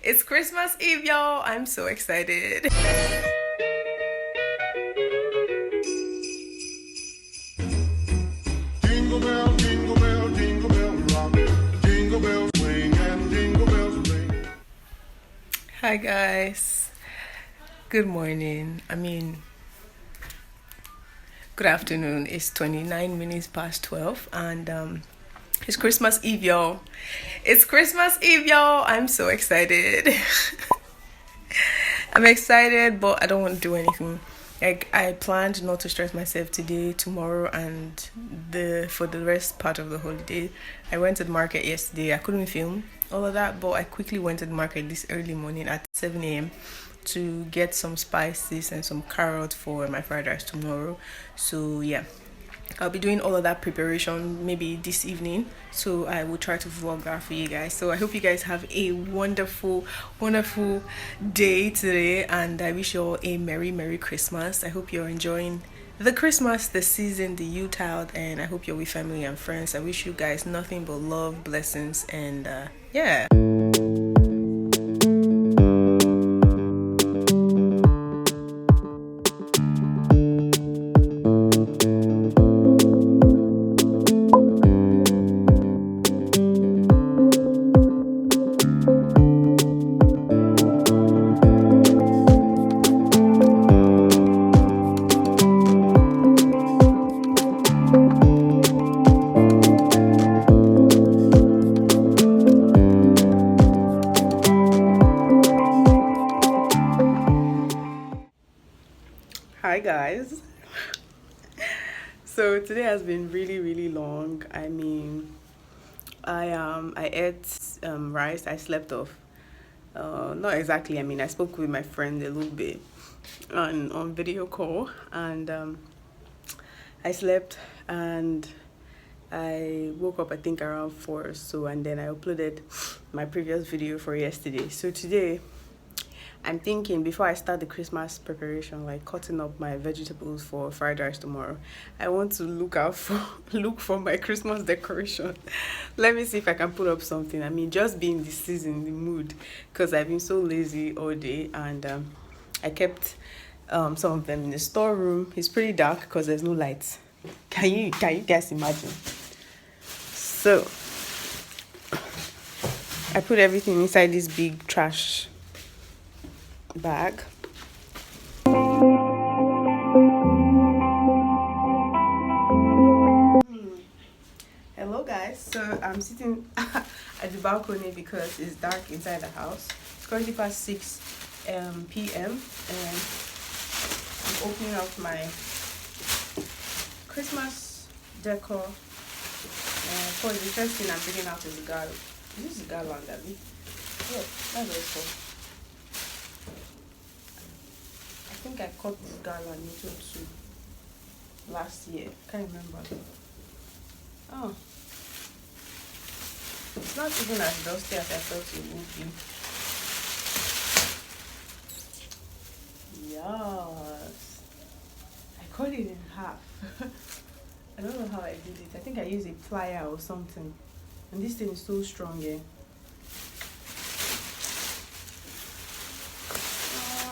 It's Christmas Eve, y'all. I'm so excited. Jingle bell, jingle bell, jingle bell rock. Jingle bells swing and jingle bells ring. Hi, guys. Good morning. Good afternoon. It's 29 minutes past 12, and it's Christmas Eve, y'all. It's Christmas Eve, y'all. I'm so excited. I'm excited, but I don't want to do anything. Like, I planned not to stress myself today, tomorrow, and for the rest part of the holiday. I went to the market yesterday. I couldn't film all of that, but I quickly went to the market this early morning at 7 a.m. to get some spices and some carrots for my fried rice tomorrow. So yeah, I'll be doing all of that preparation maybe this evening. So I will try to vlog that for you guys. So I hope you guys have a wonderful, wonderful day today. And I wish you all a Merry Christmas. I hope you're enjoying the Christmas, the season, the Yuletide. And I hope you're with family and friends. I wish you guys nothing but love, blessings, and yeah. Hi guys. So today has been really long. I ate rice. I slept off. Not exactly. I spoke with my friend a little bit on video call, and I slept, and I woke up I think around 4 or so, and then I uploaded my previous video for yesterday. So today I'm thinking, before I start the Christmas preparation, like cutting up my vegetables for fried rice tomorrow, I want to look for my Christmas decoration. Let me see if I can put up something. Just be in the season, the mood, because I've been so lazy all day, and I kept some of them in the storeroom. It's pretty dark because there's no lights. Can you guys imagine? So I put everything inside this big trash bag. Hello guys, so I'm sitting at the balcony because it's dark inside the house. It's currently past 6 p.m. and I'm opening up my Christmas decor. Of course, the first thing I'm bringing out is the garland. Is this the garland, Abby? Yeah, that's what it's called. I think I cut this garland into two last year. Can't remember. Oh, it's not even as dusty as I thought it would be. Yes, I cut it in half. I don't know how I did it. I think I used a plier or something. And this thing is so strong, yeah.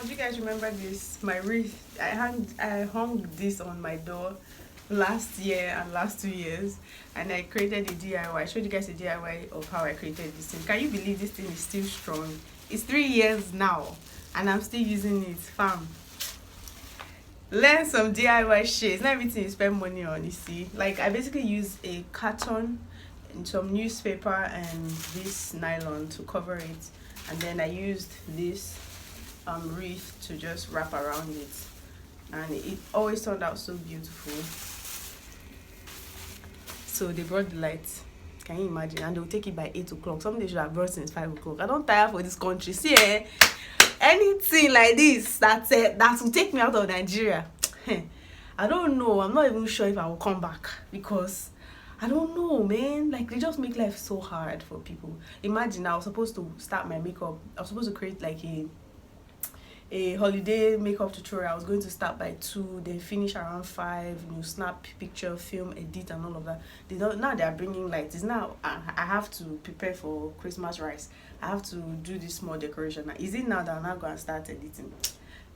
Do you guys remember this? My wreath. I hung this on my door last year and last 2 years, and I created a DIY. I showed you guys a DIY of how I created this thing. Can you believe this thing is still strong? It's 3 years now, and I'm still using it. Fam, learn some DIY shit. It's not everything you spend money on, you see. Like, I basically use a carton and some newspaper and this nylon to cover it, and then I used this wreath to just wrap around it, and it always turned out so beautiful. So they brought the lights. Can you imagine? And they'll take it by 8 o'clock. Some days should have brought since 5 o'clock. I don't tire for this country. See, anything like this that will take me out of Nigeria. I don't know. I'm not even sure if I will come back, because I don't know, man. Like, they just make life so hard for people. Imagine, I was supposed to start my makeup. I was supposed to create like a holiday makeup tutorial. I was going to start by 2, then finish around 5. Snap picture, film, edit, and all of that. They don't now. They are bringing lights. It's now I have to prepare for Christmas rice. I have to do this small decoration. Now, is it now that I'm not going to start editing?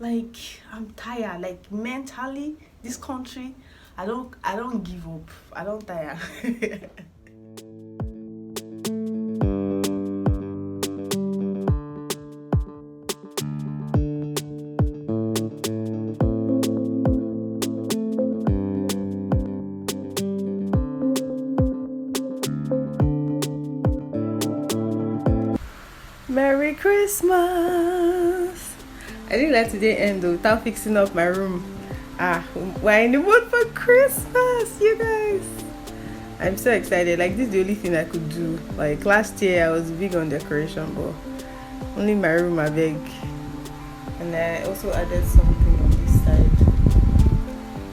Like, I'm tired. Like, mentally, this country, I don't give up. I don't tire. Merry Christmas! I didn't let today end though without fixing up my room. We're in the mood for Christmas, you guys. I'm so excited. Like, this is the only thing I could do. Like, last year I was big on decoration, but only my room I beg. And I also added something on this side.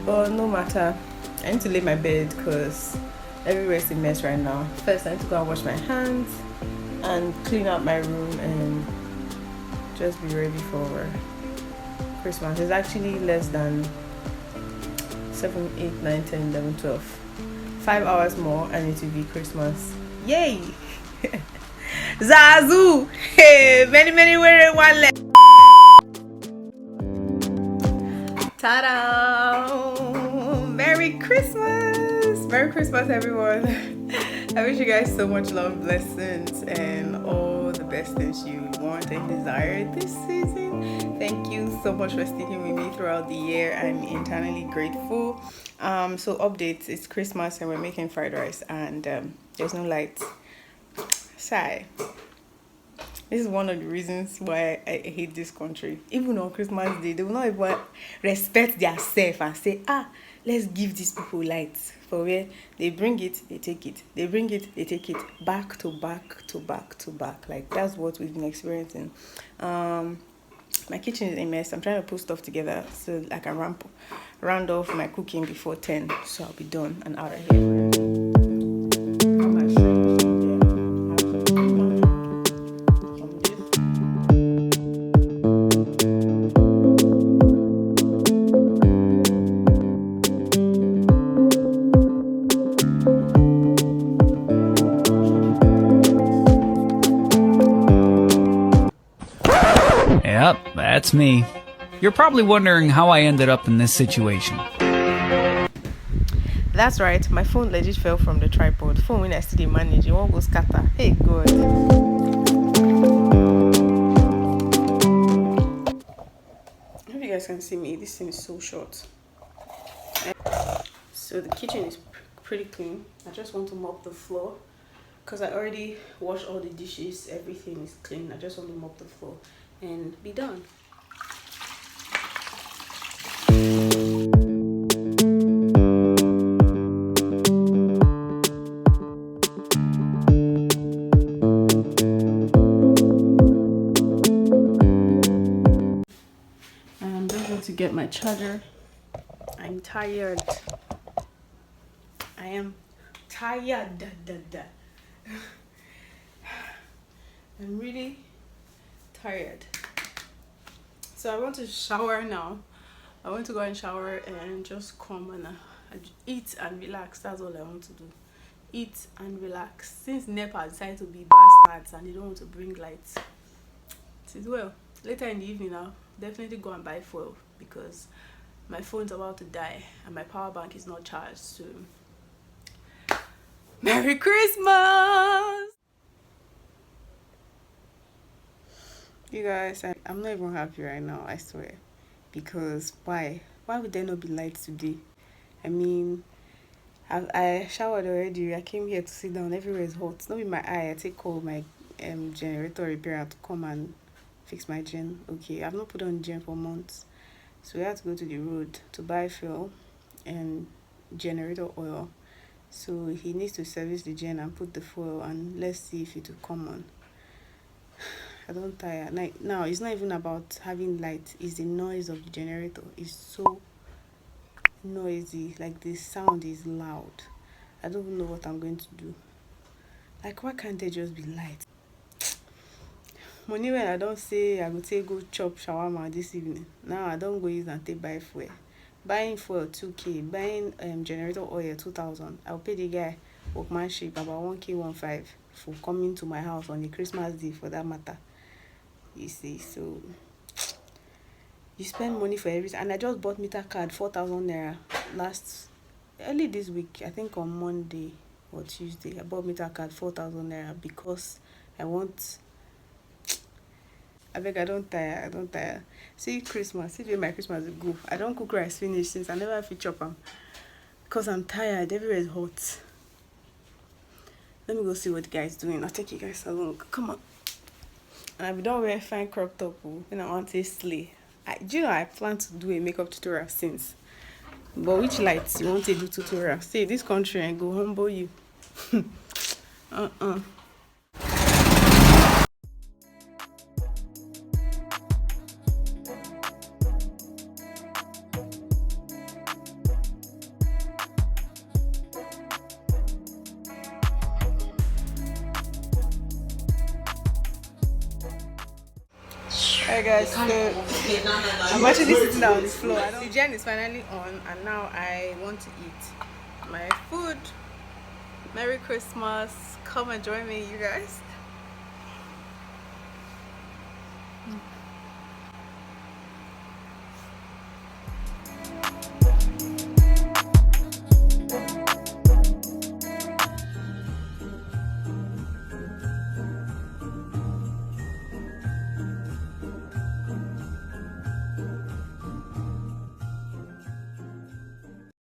But no matter. I need to lay my bed because everywhere is a mess right now. First, I need to go and wash my hands and clean up my room and just be ready for Christmas. It's actually less than 7, 8, 9, 10, 11, 12. 5 hours more and it will be Christmas. Yay! Zazu! Hey, many wearing one leg. Ta-da! Merry Christmas! Merry Christmas, everyone. I wish you guys so much love, blessings, and all the best things you want and desire this season. Thank you so much for sticking with me throughout the year. I'm eternally grateful. So updates, it's Christmas and we're making fried rice and there's no lights. Sigh. This is one of the reasons why I hate this country. Even on Christmas Day, they will not even respect their self and say, let's give these people lights. For where they bring it, they take it. They bring it, they take it. Back to back to back to back. Like, that's what we've been experiencing. My kitchen is a mess. I'm trying to put stuff together so I can round off my cooking before 10. So I'll be done and out of here. Yep, that's me. You're probably wondering how I ended up in this situation. That's right, my phone legit fell from the tripod. Phone when I still manage, it won't go scatter. Hey, God. I hope you guys can see me. This thing is so short. So the kitchen is pretty clean. I just want to mop the floor because I already washed all the dishes. Everything is clean. I just want to mop the floor and be done. I'm just going to get my charger. I'm tired. I am tired. I'm really tired. So I want to shower now. I want to go and shower and just come and eat and relax. That's all I want to do. Eat and relax. Since NEPA decided to be bastards and they don't want to bring lights, it is well. Later in the evening I'll definitely go and buy fuel because my phone's about to die and my power bank is not charged. So Merry Christmas! You guys, I'm not even happy right now, I swear. Because why would there not be lights today? I mean, I showered already. I came here to sit down. Everywhere is hot. It's not in my eye. I take call my generator repairer to come and fix my gen. Okay, I've not put on gen for months, so we had to go to the road to buy fuel and generator oil. So he needs to service the gen and put the fuel, and let's see if it will come on. I don't tire. Like, now it's not even about having light, it's the noise of the generator. It's so noisy. Like, the sound is loud. I don't even know what I'm going to do. Like, why can't there just be light? money when I don't say I go take go chop shawarma this evening. Now I don't go use and take buy fuel. Buying fuel 2k, buying generator oil 2000. I'll pay the guy workmanship about 1k 15 for coming to my house on a Christmas day for that matter. You see, so you spend money for everything. And I just bought meter card 4,000 naira early this week. I think on Monday or Tuesday I bought meter card 4,000 naira because I want. I beg, I don't tire. See Christmas, see my Christmas go. I don't cook rice finish since I never fit chop am because I'm tired. Everywhere is hot. Let me go see what the guy is doing. I'll take you guys along. Come on. And I be done wear fine crop top when I want to slay. Do you know I plan to do a makeup tutorial since? But which lights you want to do tutorial? See, this country and go humble you. Alright guys, so I'm actually sitting down on the floor. The gen is finally on and now I want to eat my food. Merry Christmas. Come and join me, you guys.